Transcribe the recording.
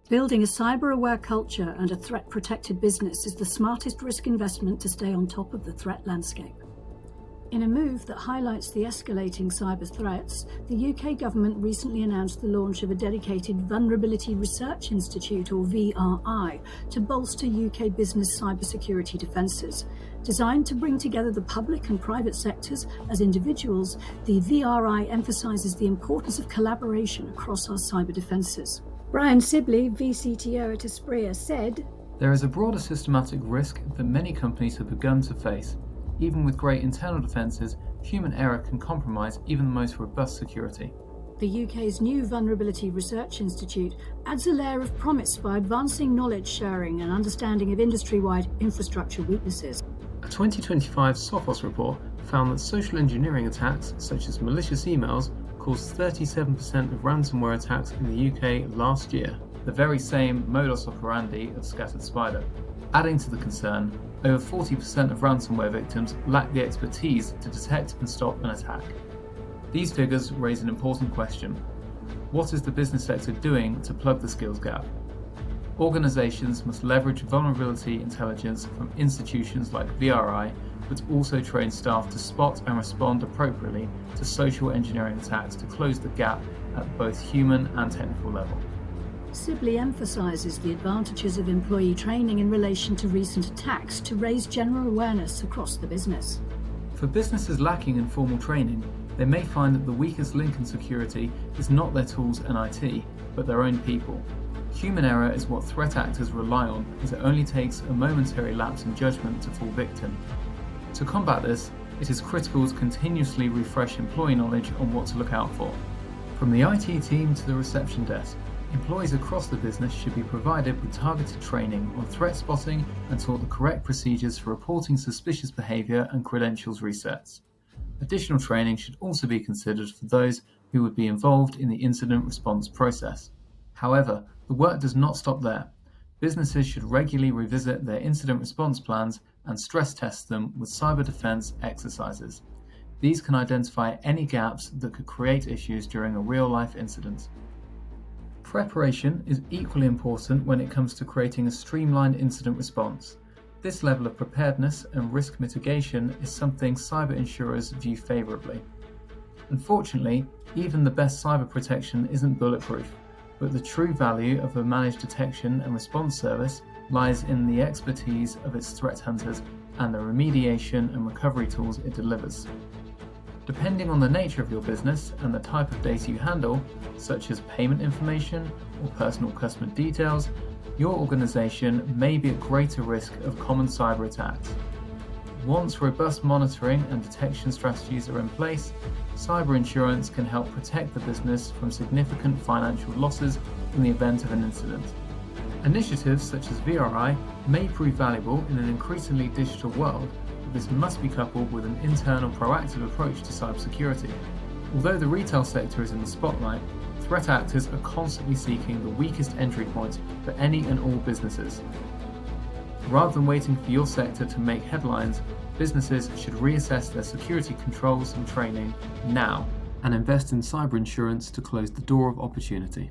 Building a cyber-aware culture and a threat-protected business is the smartest risk investment to stay on top of the threat landscape. In a move that highlights the escalating cyber threats, the UK government recently announced the launch of a dedicated Vulnerability Research Institute, or VRI, to bolster UK business cybersecurity defences. Designed to bring together the public and private sectors as individuals, the VRI emphasises the importance of collaboration across our cyber defences. Brian Sibley, VCTO at Espria, said, "There is a broader systematic risk that many companies have begun to face. Even with great internal defences, human error can compromise even the most robust security." The UK's new Vulnerability Research Institute adds a layer of promise by advancing knowledge sharing and understanding of industry-wide infrastructure weaknesses. A 2025 Sophos report found that social engineering attacks, such as malicious emails, caused 37% of ransomware attacks in the UK last year, the very same modus operandi of scattered spider. Adding to the concern, over 40% of ransomware victims lack the expertise to detect and stop an attack. These figures raise an important question. What is the business sector doing to plug the skills gap? Organisations must leverage vulnerability intelligence from institutions like VRI, but also train staff to spot and respond appropriately to social engineering attacks to close the gap at both human and technical level. Sibley emphasises the advantages of employee training in relation to recent attacks to raise general awareness across the business. For businesses lacking in formal training, they may find that the weakest link in security is not their tools and IT, but their own people. Human error is what threat actors rely on, as it only takes a momentary lapse in judgment to fall victim. To combat this, it is critical to continuously refresh employee knowledge on what to look out for. From the IT team to the reception desk, employees across the business should be provided with targeted training on threat spotting and taught the correct procedures for reporting suspicious behaviour and credentials resets. Additional training should also be considered for those who would be involved in the incident response process. However, the work does not stop there. Businesses should regularly revisit their incident response plans and stress test them with cyber defense exercises. These can identify any gaps that could create issues during a real-life incident. Preparation is equally important when it comes to creating a streamlined incident response. This level of preparedness and risk mitigation is something cyber insurers view favourably. Unfortunately, even the best cyber protection isn't bulletproof, but the true value of a managed detection and response service lies in the expertise of its threat hunters and the remediation and recovery tools it delivers. Depending on the nature of your business and the type of data you handle, such as payment information or personal customer details, your organization may be at greater risk of common cyber attacks. Once robust monitoring and detection strategies are in place, cyber insurance can help protect the business from significant financial losses in the event of an incident. Initiatives such as VRI may prove valuable in an increasingly digital world, but this must be coupled with an internal proactive approach to cybersecurity. Although the retail sector is in the spotlight, threat actors are constantly seeking the weakest entry point for any and all businesses. Rather than waiting for your sector to make headlines, businesses should reassess their security controls and training now and invest in cyber insurance to close the door of opportunity.